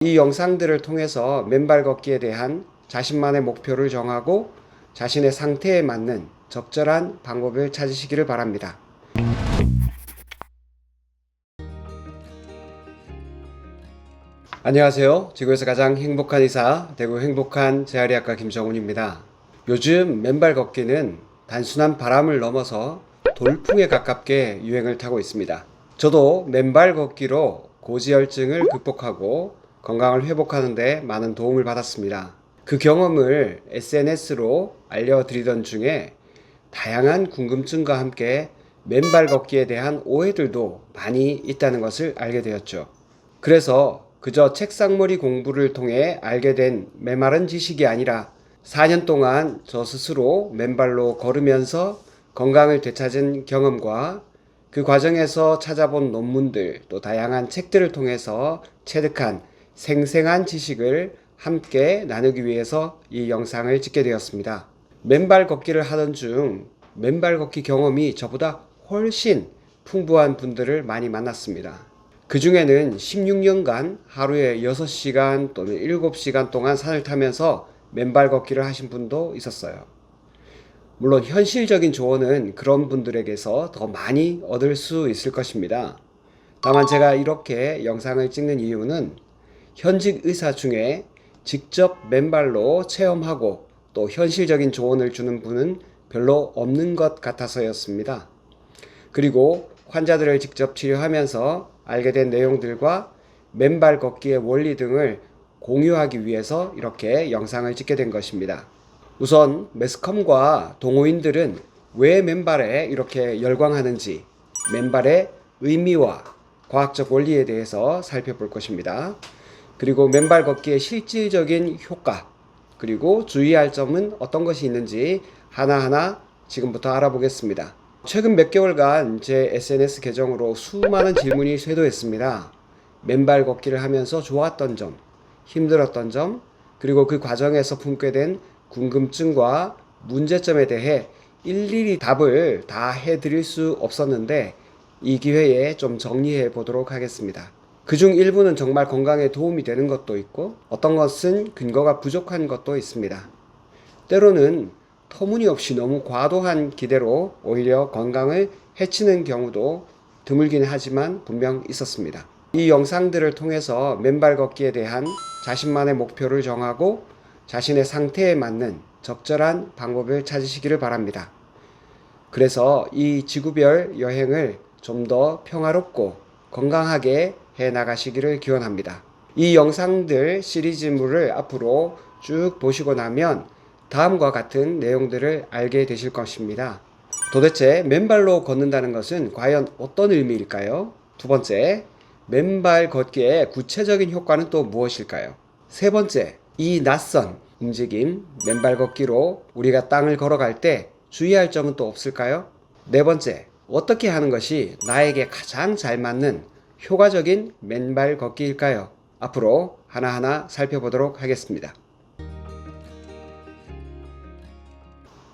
이 영상들을 통해서 맨발 걷기에 대한 자신만의 목표를 정하고 자신의 상태에 맞는 적절한 방법을 찾으시기를 바랍니다. 안녕하세요. 지구에서 가장 행복한 의사, 대구 행복한 재활의학과 김정훈입니다. 요즘 맨발 걷기는 단순한 바람을 넘어서 돌풍에 가깝게 유행을 타고 있습니다. 저도 맨발 걷기로 고지혈증을 극복하고 건강을 회복하는 데 많은 도움을 받았습니다. 그 경험을 SNS로 알려드리던 중에 다양한 궁금증과 함께 맨발 걷기에 대한 오해들도 많이 있다는 것을 알게 되었죠. 그래서 그저 책상머리 공부를 통해 알게 된 메마른 지식이 아니라 4년 동안 저 스스로 맨발로 걸으면서 건강을 되찾은 경험과 그 과정에서 찾아본 논문들 또 다양한 책들을 통해서 체득한 생생한 지식을 함께 나누기 위해서 이 영상을 찍게 되었습니다. 맨발 걷기를 하던 중 맨발 걷기 경험이 저보다 훨씬 풍부한 분들을 많이 만났습니다. 그 중에는 16년간 하루에 6시간 또는 7시간 동안 산을 타면서 맨발 걷기를 하신 분도 있었어요. 물론 현실적인 조언은 그런 분들에게서 더 많이 얻을 수 있을 것입니다. 다만 제가 이렇게 영상을 찍는 이유는 현직 의사 중에 직접 맨발로 체험하고 또 현실적인 조언을 주는 분은 별로 없는 것 같아서였습니다. 그리고 환자들을 직접 치료하면서 알게 된 내용들과 맨발 걷기의 원리 등을 공유하기 위해서 이렇게 영상을 찍게 된 것입니다. 우선 매스컴과 동호인들은 왜 맨발에 이렇게 열광하는지, 맨발의 의미와 과학적 원리에 대해서 살펴볼 것입니다. 그리고 맨발 걷기의 실질적인 효과, 그리고 주의할 점은 어떤 것이 있는지 하나하나 지금부터 알아보겠습니다. 최근 몇 개월간 제 SNS 계정으로 수많은 질문이 쇄도했습니다. 맨발 걷기를 하면서 좋았던 점, 힘들었던 점, 그리고 그 과정에서 품게 된 궁금증과 문제점에 대해 일일이 답을 다 해드릴 수 없었는데 이 기회에 좀 정리해 보도록 하겠습니다. 그중 일부는 정말 건강에 도움이 되는 것도 있고 어떤 것은 근거가 부족한 것도 있습니다. 때로는 터무니없이 너무 과도한 기대로 오히려 건강을 해치는 경우도 드물긴 하지만 분명 있었습니다. 이 영상들을 통해서 맨발 걷기에 대한 자신만의 목표를 정하고 자신의 상태에 맞는 적절한 방법을 찾으시기를 바랍니다. 그래서 이 지구별 여행을 좀 더 평화롭고 건강하게 해 나가시기를 기원합니다. 이 영상들 시리즈물을 앞으로 쭉 보시고 나면 다음과 같은 내용들을 알게 되실 것입니다. 도대체 맨발로 걷는다는 것은 과연 어떤 의미일까요? 두 번째, 맨발 걷기의 구체적인 효과는 또 무엇일까요? 세 번째, 이 낯선 움직임, 맨발 걷기로 우리가 땅을 걸어갈 때 주의할 점은 또 없을까요? 네 번째, 어떻게 하는 것이 나에게 가장 잘 맞는 효과적인 맨발 걷기일까요? 앞으로 하나하나 살펴보도록 하겠습니다.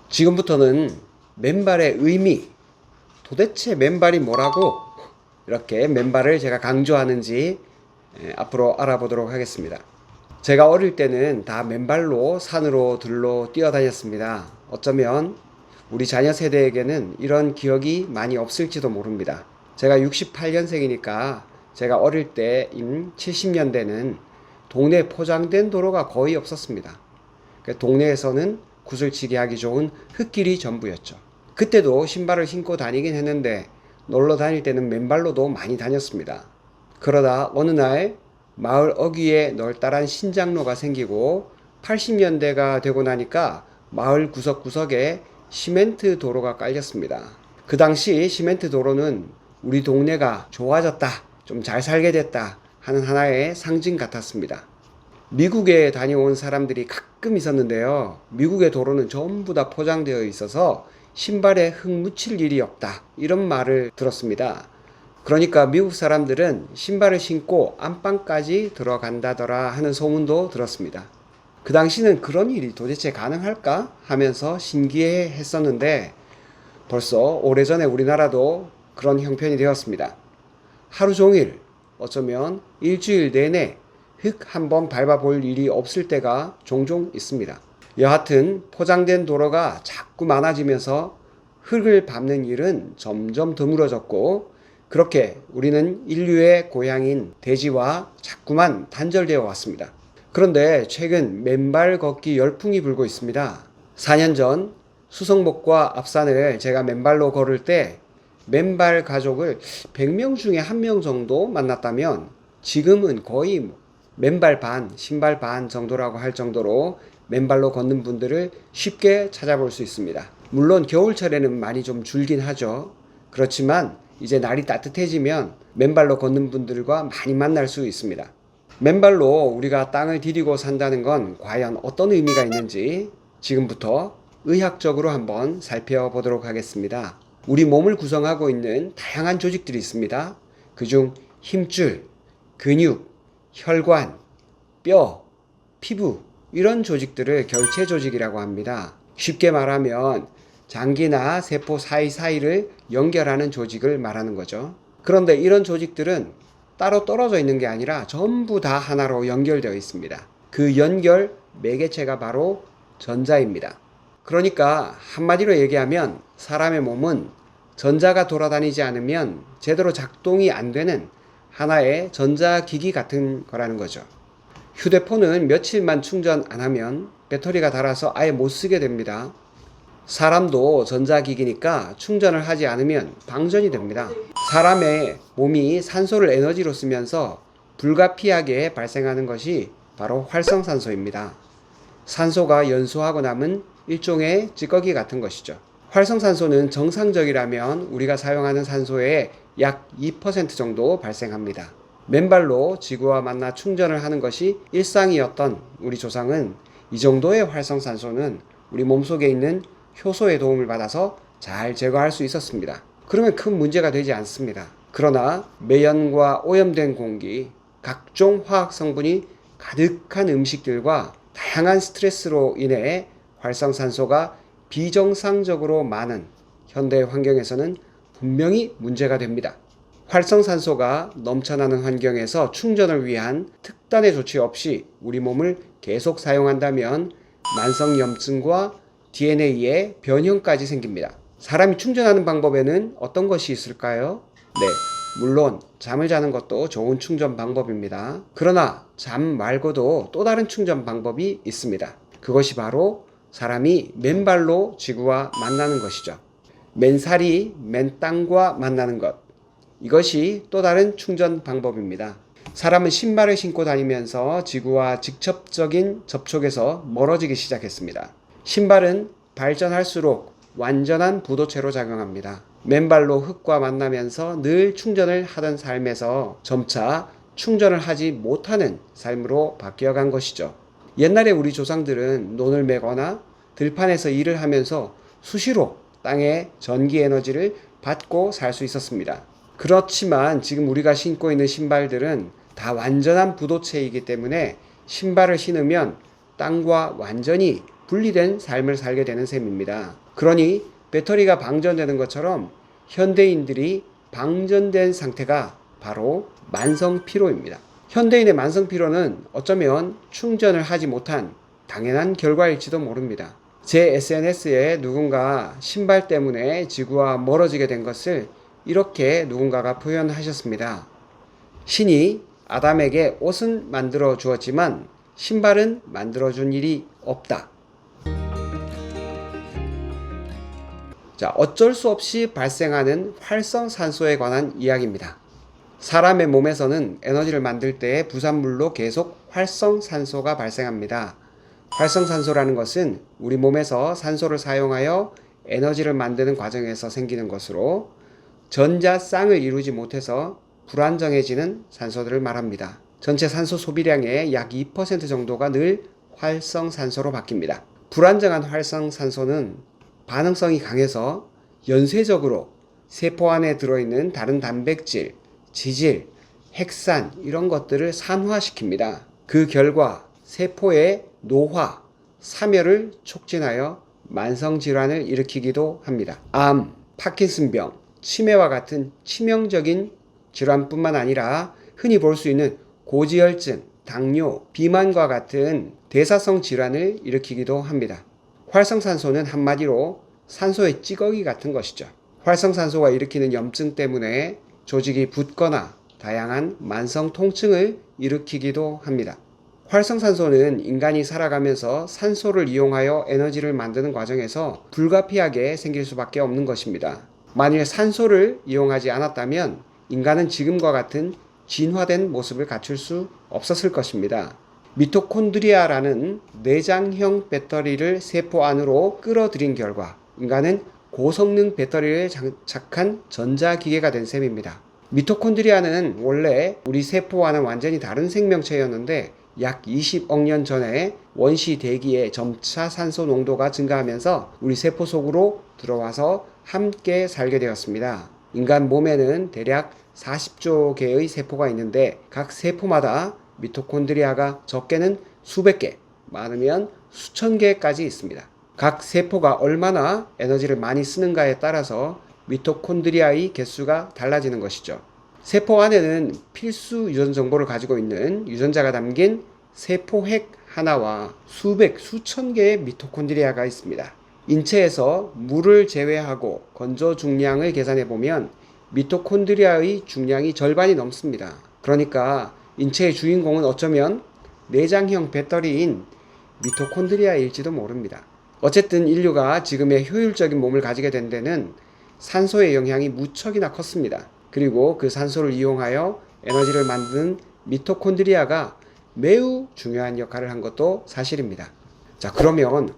지금부터는 맨발의 의미, 도대체 맨발이 뭐라고 이렇게 맨발을 제가 강조하는지 앞으로 알아보도록 하겠습니다. 제가 어릴 때는 다 맨발로 산으로 들로 뛰어다녔습니다. 어쩌면 우리 자녀 세대에게는 이런 기억이 많이 없을지도 모릅니다. 제가 68년생이니까 제가 어릴 때인 70년대는 동네 포장된 도로가 거의 없었습니다. 동네에서는 구슬치기 하기 좋은 흙길이 전부였죠. 그때도 신발을 신고 다니긴 했는데 놀러 다닐 때는 맨발로도 많이 다녔습니다. 그러다 어느 날 마을 어귀에 널따란 신장로가 생기고 80년대가 되고 나니까 마을 구석구석에 시멘트 도로가 깔렸습니다. 그 당시 시멘트 도로는 우리 동네가 좋아졌다, 좀 잘 살게 됐다 하는 하나의 상징 같았습니다. 미국에 다녀온 사람들이 가끔 있었는데요. 미국의 도로는 전부 다 포장되어 있어서 신발에 흙 묻힐 일이 없다, 이런 말을 들었습니다. 그러니까 미국 사람들은 신발을 신고 안방까지 들어간다더라 하는 소문도 들었습니다. 그 당시는 그런 일이 도대체 가능할까 하면서 신기해 했었는데 벌써 오래전에 우리나라도 그런 형편이 되었습니다. 하루 종일 어쩌면 일주일 내내 흙 한번 밟아볼 일이 없을 때가 종종 있습니다. 여하튼 포장된 도로가 자꾸 많아지면서 흙을 밟는 일은 점점 드물어졌고, 그렇게 우리는 인류의 고향인 대지와 자꾸만 단절되어 왔습니다. 그런데 최근 맨발 걷기 열풍이 불고 있습니다. 4년 전 수성목과 앞산을 제가 맨발로 걸을 때 맨발 가족을 100명 중에 1명 정도 만났다면, 지금은 거의 맨발 반, 신발 반 정도라고 할 정도로 맨발로 걷는 분들을 쉽게 찾아볼 수 있습니다. 물론 겨울철에는 많이 좀 줄긴 하죠. 그렇지만 이제 날이 따뜻해지면 맨발로 걷는 분들과 많이 만날 수 있습니다. 맨발로 우리가 땅을 디디고 산다는 건 과연 어떤 의미가 있는지 지금부터 의학적으로 한번 살펴보도록 하겠습니다. 우리 몸을 구성하고 있는 다양한 조직들이 있습니다. 그중 힘줄, 근육, 혈관, 뼈, 피부, 이런 조직들을 결체 조직이라고 합니다. 쉽게 말하면 장기나 세포 사이사이를 연결하는 조직을 말하는 거죠. 그런데 이런 조직들은 따로 떨어져 있는 게 아니라 전부 다 하나로 연결되어 있습니다. 그 연결 매개체가 바로 전자입니다. 그러니까 한마디로 얘기하면 사람의 몸은 전자가 돌아다니지 않으면 제대로 작동이 안 되는 하나의 전자기기 같은 거라는 거죠. 휴대폰은 며칠만 충전 안 하면 배터리가 닳아서 아예 못 쓰게 됩니다. 사람도 전자기기니까 충전을 하지 않으면 방전이 됩니다. 사람의 몸이 산소를 에너지로 쓰면서 불가피하게 발생하는 것이 바로 활성산소입니다. 산소가 연소하고 남은 일종의 찌꺼기 같은 것이죠. 활성산소는 정상적이라면 우리가 사용하는 산소의 약 2% 정도 발생합니다. 맨발로 지구와 만나 충전을 하는 것이 일상이었던 우리 조상은 이 정도의 활성산소는 우리 몸속에 있는 효소의 도움을 받아서 잘 제거할 수 있었습니다. 그러면 큰 문제가 되지 않습니다. 그러나 매연과 오염된 공기, 각종 화학 성분이 가득한 음식들과 다양한 스트레스로 인해 활성산소가 비정상적으로 많은 현대 환경에서는 분명히 문제가 됩니다. 활성산소가 넘쳐나는 환경에서 충전을 위한 특단의 조치 없이 우리 몸을 계속 사용한다면 만성염증과 DNA의 변형까지 생깁니다. 사람이 충전하는 방법에는 어떤 것이 있을까요? 네, 물론 잠을 자는 것도 좋은 충전 방법입니다. 그러나 잠 말고도 또 다른 충전 방법이 있습니다. 그것이 바로 사람이 맨발로 지구와 만나는 것이죠. 맨살이 맨 땅과 만나는 것, 이것이 또 다른 충전 방법입니다. 사람은 신발을 신고 다니면서 지구와 직접적인 접촉에서 멀어지기 시작했습니다. 신발은 발전할수록 완전한 부도체로 작용합니다. 맨발로 흙과 만나면서 늘 충전을 하던 삶에서 점차 충전을 하지 못하는 삶으로 바뀌어간 것이죠. 옛날에 우리 조상들은 논을 매거나 들판에서 일을 하면서 수시로 땅의 전기 에너지를 받고 살 수 있었습니다. 그렇지만 지금 우리가 신고 있는 신발들은 다 완전한 부도체이기 때문에 신발을 신으면 땅과 완전히 분리된 삶을 살게 되는 셈입니다. 그러니 배터리가 방전되는 것처럼 현대인들이 방전된 상태가 바로 만성피로입니다. 현대인의 만성피로는 어쩌면 충전을 하지 못한 당연한 결과일지도 모릅니다. 제 SNS에 누군가 신발 때문에 지구와 멀어지게 된 것을 이렇게 누군가가 표현하셨습니다. 신이 아담에게 옷은 만들어 주었지만 신발은 만들어 준 일이 없다. 자, 어쩔 수 없이 발생하는 활성산소에 관한 이야기입니다. 사람의 몸에서는 에너지를 만들 때 부산물로 계속 활성산소가 발생합니다. 활성산소라는 것은 우리 몸에서 산소를 사용하여 에너지를 만드는 과정에서 생기는 것으로 전자쌍을 이루지 못해서 불안정해지는 산소들을 말합니다. 전체 산소 소비량의 약 2% 정도가 늘 활성산소로 바뀝니다. 불안정한 활성산소는 반응성이 강해서 연쇄적으로 세포 안에 들어있는 다른 단백질, 지질, 핵산 이런 것들을 산화시킵니다. 그 결과 세포의 노화, 사멸을 촉진하여 만성질환을 일으키기도 합니다. 암, 파킨슨병, 치매와 같은 치명적인 질환뿐만 아니라 흔히 볼 수 있는 고지혈증, 당뇨, 비만과 같은 대사성 질환을 일으키기도 합니다. 활성산소는 한마디로 산소의 찌꺼기 같은 것이죠. 활성산소가 일으키는 염증 때문에 조직이 붓거나 다양한 만성 통증을 일으키기도 합니다. 활성산소는 인간이 살아가면서 산소를 이용하여 에너지를 만드는 과정에서 불가피하게 생길 수밖에 없는 것입니다. 만일 산소를 이용하지 않았다면 인간은 지금과 같은 진화된 모습을 갖출 수 없었을 것입니다. 미토콘드리아라는 내장형 배터리를 세포 안으로 끌어들인 결과 인간은 고성능 배터리를 장착한 전자기계가 된 셈입니다. 미토콘드리아는 원래 우리 세포와는 완전히 다른 생명체였는데 약 20억 년 전에 원시 대기의 점차 산소 농도가 증가하면서 우리 세포 속으로 들어와서 함께 살게 되었습니다. 인간 몸에는 대략 40조 개의 세포가 있는데 각 세포마다 미토콘드리아가 적게는 수백 개, 많으면 수천 개까지 있습니다. 각 세포가 얼마나 에너지를 많이 쓰는가에 따라서 미토콘드리아의 개수가 달라지는 것이죠. 세포 안에는 필수 유전 정보를 가지고 있는 유전자가 담긴 세포핵 하나와 수백, 수천 개의 미토콘드리아가 있습니다. 인체에서 물을 제외하고 건조 중량을 계산해 보면 미토콘드리아의 중량이 절반이 넘습니다. 그러니까 인체의 주인공은 어쩌면 내장형 배터리인 미토콘드리아일지도 모릅니다. 어쨌든 인류가 지금의 효율적인 몸을 가지게 된 데는 산소의 영향이 무척이나 컸습니다. 그리고 그 산소를 이용하여 에너지를 만드는 미토콘드리아가 매우 중요한 역할을 한 것도 사실입니다. 자, 그러면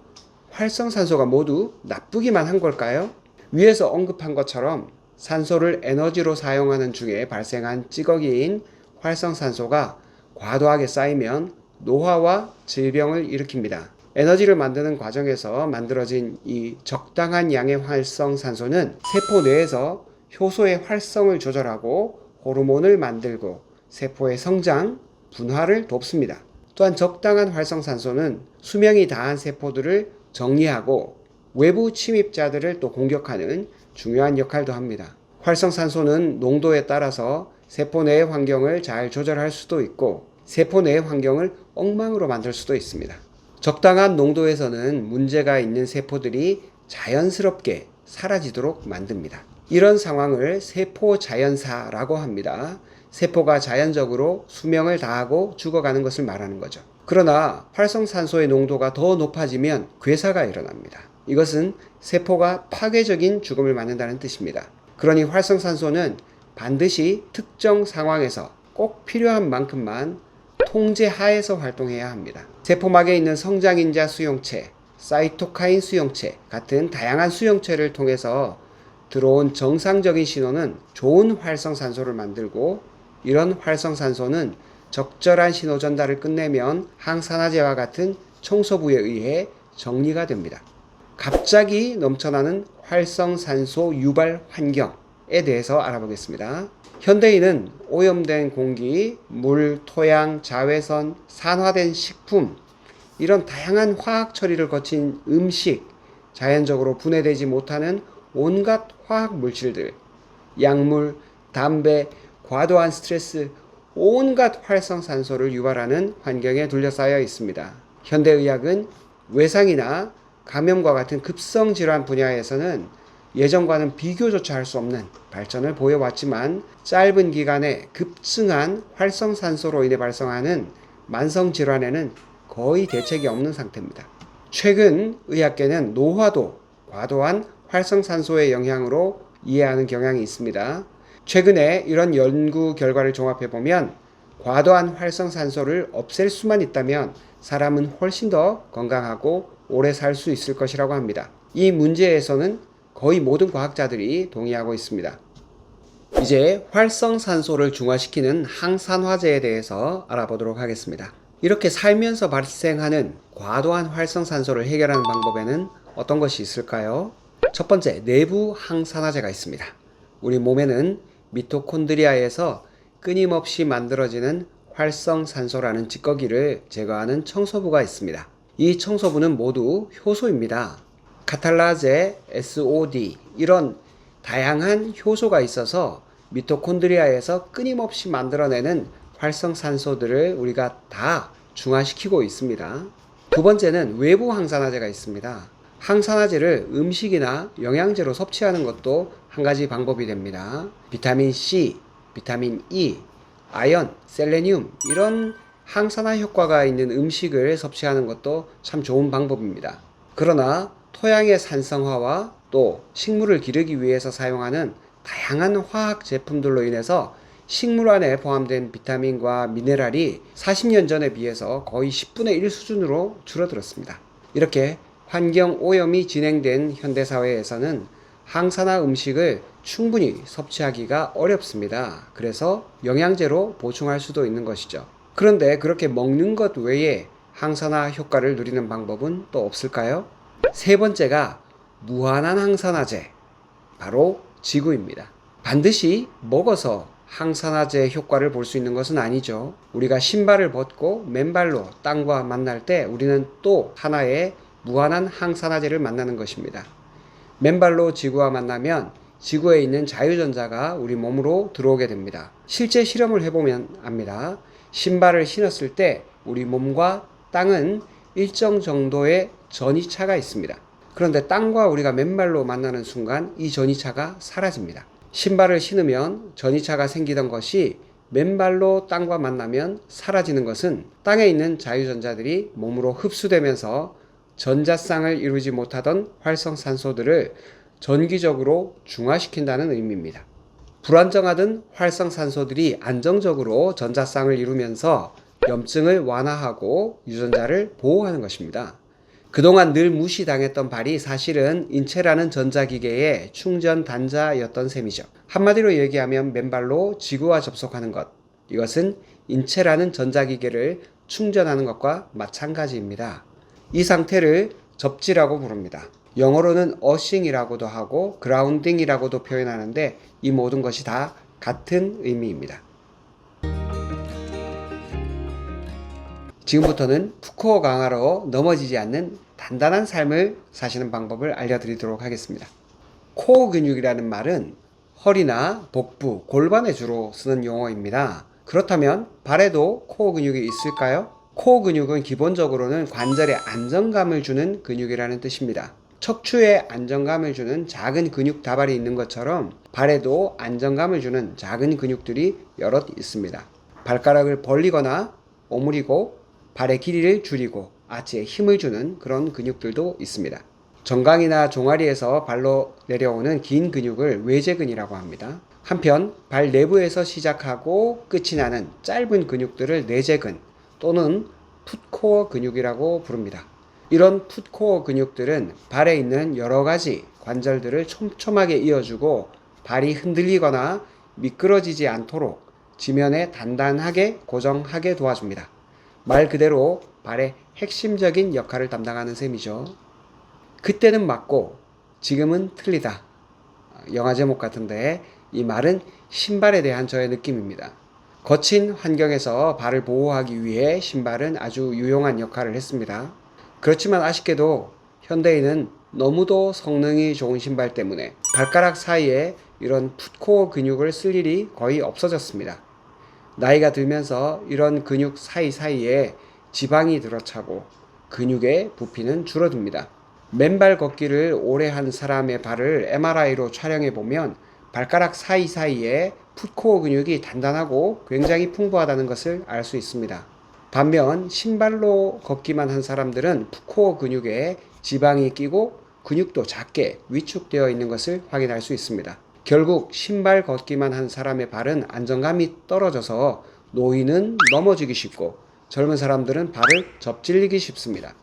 활성산소가 모두 나쁘기만 한 걸까요? 위에서 언급한 것처럼 산소를 에너지로 사용하는 중에 발생한 찌꺼기인 활성산소가 과도하게 쌓이면 노화와 질병을 일으킵니다. 에너지를 만드는 과정에서 만들어진 이 적당한 양의 활성산소는 세포 내에서 효소의 활성을 조절하고 호르몬을 만들고 세포의 성장, 분화를 돕습니다. 또한 적당한 활성산소는 수명이 다한 세포들을 정리하고 외부 침입자들을 또 공격하는 중요한 역할도 합니다. 활성산소는 농도에 따라서 세포 내의 환경을 잘 조절할 수도 있고 세포 내의 환경을 엉망으로 만들 수도 있습니다. 적당한 농도에서는 문제가 있는 세포들이 자연스럽게 사라지도록 만듭니다. 이런 상황을 세포 자연사라고 합니다. 세포가 자연적으로 수명을 다하고 죽어가는 것을 말하는 거죠. 그러나 활성산소의 농도가 더 높아지면 괴사가 일어납니다. 이것은 세포가 파괴적인 죽음을 맞는다는 뜻입니다. 그러니 활성산소는 반드시 특정 상황에서 꼭 필요한 만큼만 통제하에서 활동해야 합니다. 세포막에 있는 성장인자 수용체, 사이토카인 수용체 같은 다양한 수용체를 통해서 들어온 정상적인 신호는 좋은 활성산소를 만들고 이런 활성산소는 적절한 신호 전달을 끝내면 항산화제와 같은 청소부에 의해 정리가 됩니다. 갑자기 넘쳐나는 활성산소 유발 환경에 대해서 알아보겠습니다. 현대인은 오염된 공기, 물, 토양, 자외선, 산화된 식품, 이런 다양한 화학 처리를 거친 음식, 자연적으로 분해되지 못하는 온갖 화학 물질들, 약물, 담배, 과도한 스트레스, 온갖 활성산소를 유발하는 환경에 둘러싸여 있습니다. 현대의학은 외상이나 감염과 같은 급성 질환 분야에서는 예전과는 비교조차 할 수 없는 발전을 보여왔지만 짧은 기간에 급증한 활성산소로 인해 발생하는 만성 질환에는 거의 대책이 없는 상태입니다. 최근 의학계는 노화도 과도한 활성산소의 영향으로 이해하는 경향이 있습니다. 최근에 이런 연구 결과를 종합해보면 과도한 활성산소를 없앨 수만 있다면 사람은 훨씬 더 건강하고 오래 살 수 있을 것이라고 합니다. 이 문제에서는 거의 모든 과학자들이 동의하고 있습니다. 이제 활성산소를 중화시키는 항산화제에 대해서 알아보도록 하겠습니다. 이렇게 살면서 발생하는 과도한 활성산소를 해결하는 방법에는 어떤 것이 있을까요? 첫 번째, 내부 항산화제가 있습니다. 우리 몸에는 미토콘드리아에서 끊임없이 만들어지는 활성산소라는 찌꺼기를 제거하는 청소부가 있습니다. 이 청소부는 모두 효소입니다. 카탈라제, SOD 이런 다양한 효소가 있어서 미토콘드리아에서 끊임없이 만들어내는 활성산소들을 우리가 다 중화시키고 있습니다. 두 번째는 외부 항산화제가 있습니다. 항산화제를 음식이나 영양제로 섭취하는 것도 한 가지 방법이 됩니다. 비타민 C, 비타민 E, 아연, 셀레늄 이런 항산화 효과가 있는 음식을 섭취하는 것도 참 좋은 방법입니다. 그러나 토양의 산성화와 또 식물을 기르기 위해서 사용하는 다양한 화학 제품들로 인해서 식물 안에 포함된 비타민과 미네랄이 40년 전에 비해서 거의 10분의 1 수준으로 줄어들었습니다. 이렇게 환경 오염이 진행된 현대사회에서는 항산화 음식을 충분히 섭취하기가 어렵습니다. 그래서 영양제로 보충할 수도 있는 것이죠. 그런데 그렇게 먹는 것 외에 항산화 효과를 누리는 방법은 또 없을까요? 세 번째가 무한한 항산화제, 바로 지구입니다. 반드시 먹어서 항산화제 효과를 볼 수 있는 것은 아니죠. 우리가 신발을 벗고 맨발로 땅과 만날 때 우리는 또 하나의 무한한 항산화제를 만나는 것입니다. 맨발로 지구와 만나면 지구에 있는 자유전자가 우리 몸으로 들어오게 됩니다. 실제 실험을 해보면 압니다. 신발을 신었을 때 우리 몸과 땅은 일정 정도의 전이차가 있습니다. 그런데 땅과 우리가 맨발로 만나는 순간 이 전이차가 사라집니다. 신발을 신으면 전이차가 생기던 것이 맨발로 땅과 만나면 사라지는 것은 땅에 있는 자유전자들이 몸으로 흡수되면서 전자쌍을 이루지 못하던 활성산소들을 전기적으로 중화시킨다는 의미입니다. 불안정하던 활성산소들이 안정적으로 전자쌍을 이루면서 염증을 완화하고 유전자를 보호하는 것입니다. 그동안 늘 무시당했던 발이 사실은 인체라는 전자기계의 충전 단자였던 셈이죠. 한마디로 얘기하면 맨발로 지구와 접속하는 것, 이것은 인체라는 전자기계를 충전하는 것과 마찬가지입니다. 이 상태를 접지라고 부릅니다. 영어로는 어싱이라고도 하고 그라운딩이라고도 표현하는데 이 모든 것이 다 같은 의미입니다. 지금부터는 푸코어 강화로 넘어지지 않는 단단한 삶을 사시는 방법을 알려드리도록 하겠습니다. 코어 근육이라는 말은 허리나 복부, 골반에 주로 쓰는 용어입니다. 그렇다면 발에도 코어 근육이 있을까요? 코어 근육은 기본적으로는 관절에 안정감을 주는 근육이라는 뜻입니다. 척추에 안정감을 주는 작은 근육 다발이 있는 것처럼 발에도 안정감을 주는 작은 근육들이 여럿 있습니다. 발가락을 벌리거나 오므리고 발의 길이를 줄이고 아치에 힘을 주는 그런 근육들도 있습니다. 정강이나 종아리에서 발로 내려오는 긴 근육을 외제근이라고 합니다. 한편 발 내부에서 시작하고 끝이 나는 짧은 근육들을 내제근 또는 풋코어 근육이라고 부릅니다. 이런 풋코어 근육들은 발에 있는 여러 가지 관절들을 촘촘하게 이어주고 발이 흔들리거나 미끄러지지 않도록 지면에 단단하게 고정하게 도와줍니다. 말 그대로 발의 핵심적인 역할을 담당하는 셈이죠. 그때는 맞고 지금은 틀리다. 영화 제목 같은데 이 말은 신발에 대한 저의 느낌입니다. 거친 환경에서 발을 보호하기 위해 신발은 아주 유용한 역할을 했습니다. 그렇지만 아쉽게도 현대인은 너무도 성능이 좋은 신발 때문에 발가락 사이에 이런 풋코어 근육을 쓸 일이 거의 없어졌습니다. 나이가 들면서 이런 근육 사이사이에 지방이 들어차고 근육의 부피는 줄어듭니다. 맨발 걷기를 오래 한 사람의 발을 MRI로 촬영해 보면 발가락 사이사이에 풋코어 근육이 단단하고 굉장히 풍부하다는 것을 알 수 있습니다. 반면 신발로 걷기만 한 사람들은 풋코어 근육에 지방이 끼고 근육도 작게 위축되어 있는 것을 확인할 수 있습니다. 결국 신발 걷기만 한 사람의 발은 안정감이 떨어져서 노인은 넘어지기 쉽고 젊은 사람들은 발을 접질리기 쉽습니다.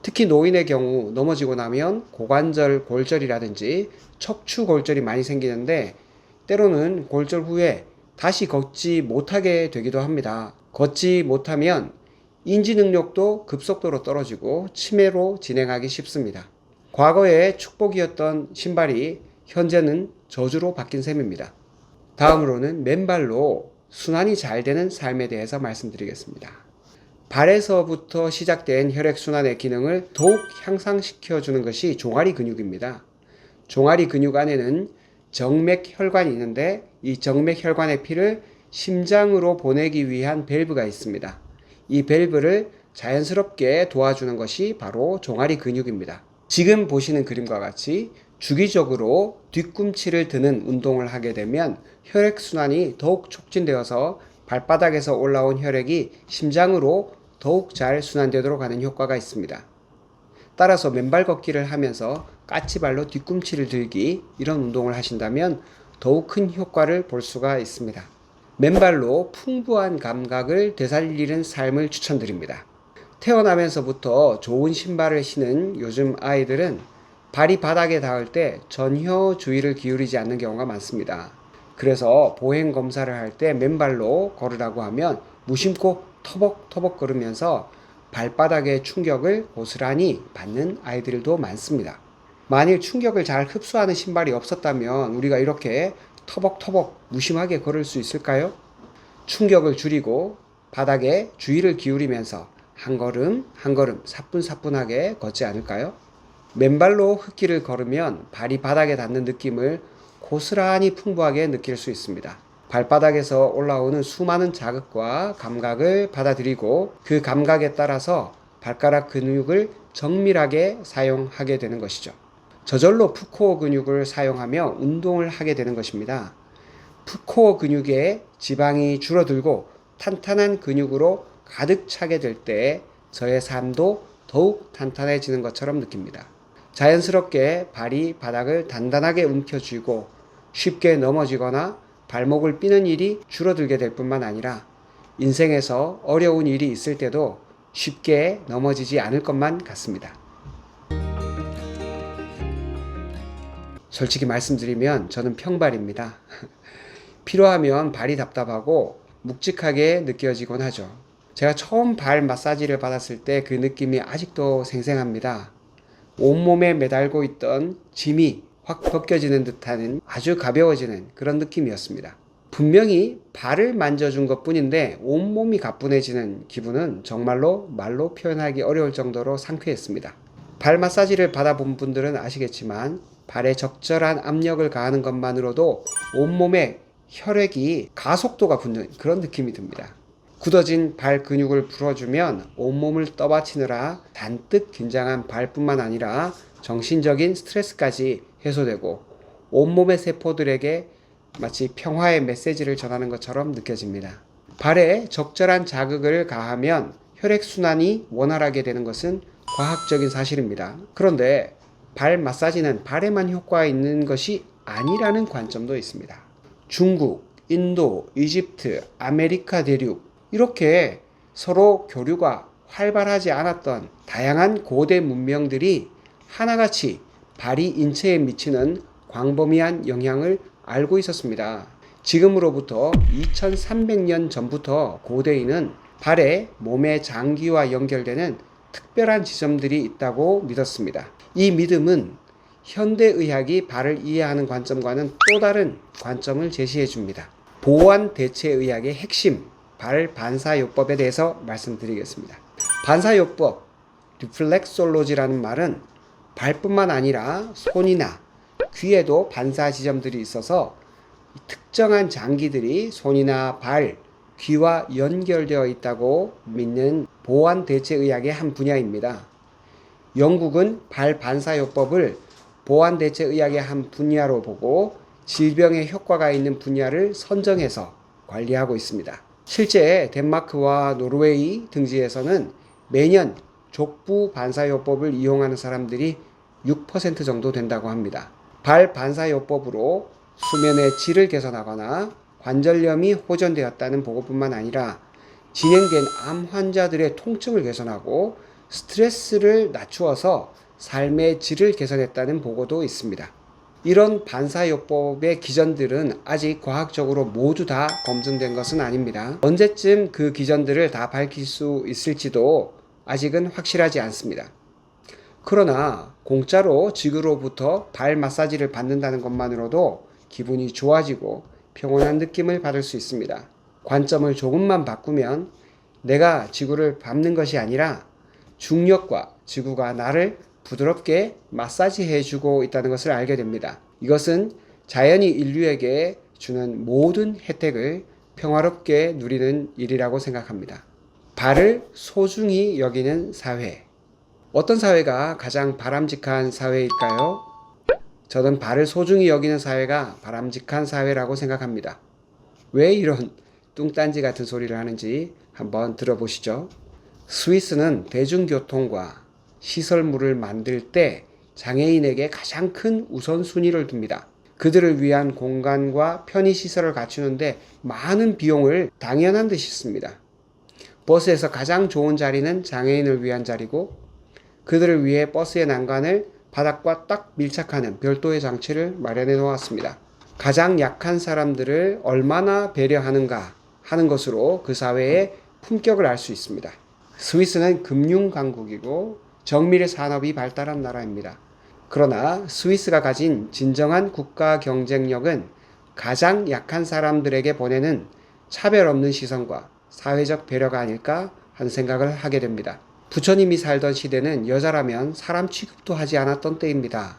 특히 노인의 경우 넘어지고 나면 고관절 골절이라든지 척추 골절이 많이 생기는데 때로는 골절 후에 다시 걷지 못하게 되기도 합니다. 걷지 못하면 인지 능력도 급속도로 떨어지고 치매로 진행하기 쉽습니다. 과거에 축복이었던 신발이 현재는 저주로 바뀐 셈입니다. 다음으로는 맨발로 순환이 잘 되는 삶에 대해서 말씀드리겠습니다. 발에서부터 시작된 혈액순환의 기능을 더욱 향상시켜주는 것이 종아리 근육입니다. 종아리 근육 안에는 정맥혈관이 있는데 이 정맥혈관의 피를 심장으로 보내기 위한 밸브가 있습니다. 이 밸브를 자연스럽게 도와주는 것이 바로 종아리 근육입니다. 지금 보시는 그림과 같이 주기적으로 뒤꿈치를 드는 운동을 하게 되면 혈액순환이 더욱 촉진되어서 발바닥에서 올라온 혈액이 심장으로 더욱 잘 순환되도록 하는 효과가 있습니다. 따라서 맨발 걷기를 하면서 까치발로 뒤꿈치를 들기 이런 운동을 하신다면 더욱 큰 효과를 볼 수가 있습니다. 맨발로 풍부한 감각을 되살리는 삶을 추천드립니다. 태어나면서부터 좋은 신발을 신은 요즘 아이들은 발이 바닥에 닿을 때 전혀 주의를 기울이지 않는 경우가 많습니다. 그래서 보행 검사를 할 때 맨발로 걸으라고 하면 무심코 터벅터벅 걸으면서 발바닥의 충격을 고스란히 받는 아이들도 많습니다. 만일 충격을 잘 흡수하는 신발이 없었다면 우리가 이렇게 터벅터벅 무심하게 걸을 수 있을까요? 충격을 줄이고 바닥에 주의를 기울이면서 한 걸음 한 걸음 사뿐사뿐하게 걷지 않을까요? 맨발로 흙길을 걸으면 발이 바닥에 닿는 느낌을 고스란히 풍부하게 느낄 수 있습니다. 발바닥에서 올라오는 수많은 자극과 감각을 받아들이고 그 감각에 따라서 발가락 근육을 정밀하게 사용하게 되는 것이죠. 저절로 풋코어 근육을 사용하며 운동을 하게 되는 것입니다. 풋코어 근육에 지방이 줄어들고 탄탄한 근육으로 가득 차게 될 때 저의 삶도 더욱 탄탄해지는 것처럼 느낍니다. 자연스럽게 발이 바닥을 단단하게 움켜쥐고 쉽게 넘어지거나 발목을 삐는 일이 줄어들게 될 뿐만 아니라 인생에서 어려운 일이 있을 때도 쉽게 넘어지지 않을 것만 같습니다. 솔직히 말씀드리면 저는 평발입니다. 필요하면 발이 답답하고 묵직하게 느껴지곤 하죠. 제가 처음 발 마사지를 받았을 때 그 느낌이 아직도 생생합니다. 온몸에 매달고 있던 짐이 확 벗겨지는 듯한 아주 가벼워지는 그런 느낌이었습니다. 분명히 발을 만져준 것 뿐인데 온몸이 가뿐해지는 기분은 정말로 말로 표현하기 어려울 정도로 상쾌했습니다. 발 마사지를 받아본 분들은 아시겠지만 발에 적절한 압력을 가하는 것만으로도 온몸에 혈액이 가속도가 붙는 그런 느낌이 듭니다. 굳어진 발 근육을 풀어주면 온몸을 떠받치느라 잔뜩 긴장한 발뿐만 아니라 정신적인 스트레스까지 해소되고 온몸의 세포들에게 마치 평화의 메시지를 전하는 것처럼 느껴집니다. 발에 적절한 자극을 가하면 혈액순환이 원활하게 되는 것은 과학적인 사실입니다. 그런데 발 마사지는 발에만 효과가 있는 것이 아니라는 관점도 있습니다. 중국, 인도, 이집트, 아메리카 대륙 이렇게 서로 교류가 활발하지 않았던 다양한 고대 문명들이 하나같이 발이 인체에 미치는 광범위한 영향을 알고 있었습니다. 지금으로부터 2300년 전부터 고대인은 발에 몸의 장기와 연결되는 특별한 지점들이 있다고 믿었습니다. 이 믿음은 현대의학이 발을 이해하는 관점과는 또 다른 관점을 제시해 줍니다. 보완 대체의학의 핵심, 발 반사요법에 대해서 말씀드리겠습니다. 반사요법, 리플렉솔로지라는 말은 발뿐만 아니라 손이나 귀에도 반사 지점들이 있어서 특정한 장기들이 손이나 발, 귀와 연결되어 있다고 믿는 보완 대체의학의 한 분야입니다. 영국은 발 반사요법을 보완 대체의학의 한 분야로 보고 질병에 효과가 있는 분야를 선정해서 관리하고 있습니다. 실제 덴마크와 노르웨이 등지에서는 매년 족부 반사요법을 이용하는 사람들이 6% 정도 된다고 합니다. 발 반사요법으로 수면의 질을 개선하거나 관절염이 호전되었다는 보고뿐만 아니라 진행된 암 환자들의 통증을 개선하고 스트레스를 낮추어서 삶의 질을 개선했다는 보고도 있습니다. 이런 반사요법의 기전들은 아직 과학적으로 모두 다 검증된 것은 아닙니다. 언제쯤 그 기전들을 다 밝힐 수 있을지도 아직은 확실하지 않습니다. 그러나 공짜로 지구로부터 발 마사지를 받는다는 것만으로도 기분이 좋아지고 평온한 느낌을 받을 수 있습니다. 관점을 조금만 바꾸면 내가 지구를 밟는 것이 아니라 중력과 지구가 나를 부드럽게 마사지해주고 있다는 것을 알게 됩니다. 이것은 자연이 인류에게 주는 모든 혜택을 평화롭게 누리는 일이라고 생각합니다. 발을 소중히 여기는 사회. 어떤 사회가 가장 바람직한 사회일까요? 저는 발을 소중히 여기는 사회가 바람직한 사회라고 생각합니다. 왜 이런 뚱딴지 같은 소리를 하는지 한번 들어보시죠. 스위스는 대중교통과 시설물을 만들 때 장애인에게 가장 큰 우선순위를 둡니다. 그들을 위한 공간과 편의시설을 갖추는데 많은 비용을 당연한 듯이 씁니다. 버스에서 가장 좋은 자리는 장애인을 위한 자리고 그들을 위해 버스의 난간을 바닥과 딱 밀착하는 별도의 장치를 마련해 놓았습니다. 가장 약한 사람들을 얼마나 배려하는가 하는 것으로 그 사회의 품격을 알 수 있습니다. 스위스는 금융 강국이고 정밀의 산업이 발달한 나라입니다. 그러나 스위스가 가진 진정한 국가 경쟁력은 가장 약한 사람들에게 보내는 차별 없는 시선과 사회적 배려가 아닐까 하는 생각을 하게 됩니다. 부처님이 살던 시대는 여자라면 사람 취급도 하지 않았던 때입니다.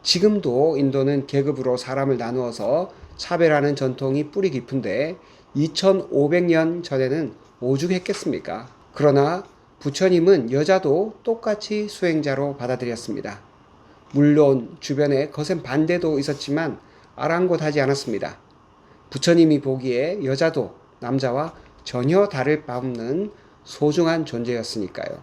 지금도 인도는 계급으로 사람을 나누어서 차별하는 전통이 뿌리 깊은데 2500년 전에는 오죽했겠습니까? 그러나 부처님은 여자도 똑같이 수행자로 받아들였습니다. 물론 주변에 거센 반대도 있었지만 아랑곳하지 않았습니다. 부처님이 보기에 여자도 남자와 전혀 다를 바 없는 소중한 존재였으니까요.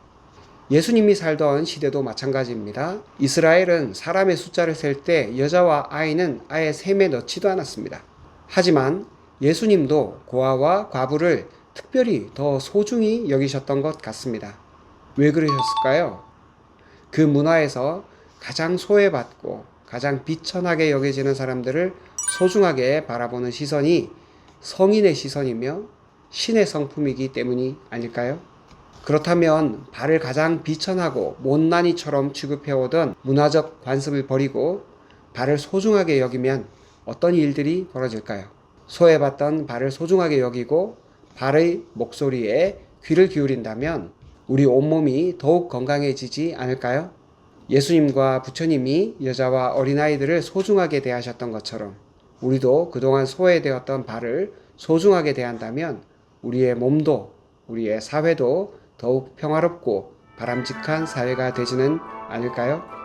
예수님이 살던 시대도 마찬가지입니다. 이스라엘은 사람의 숫자를 셀 때 여자와 아이는 아예 셈에 넣지도 않았습니다. 하지만 예수님도 고아와 과부를 특별히 더 소중히 여기셨던 것 같습니다. 왜 그러셨을까요? 그 문화에서 가장 소외받고 가장 비천하게 여겨지는 사람들을 소중하게 바라보는 시선이 성인의 시선이며 신의 성품이기 때문이 아닐까요? 그렇다면 발을 가장 비천하고 못난이처럼 취급해오던 문화적 관습을 버리고 발을 소중하게 여기면 어떤 일들이 벌어질까요? 소외받던 발을 소중하게 여기고 발의 목소리에 귀를 기울인다면 우리 온몸이 더욱 건강해지지 않을까요? 예수님과 부처님이 여자와 어린아이들을 소중하게 대하셨던 것처럼 우리도 그동안 소외되었던 발을 소중하게 대한다면 우리의 몸도 우리의 사회도 더욱 평화롭고 바람직한 사회가 되지는 않을까요?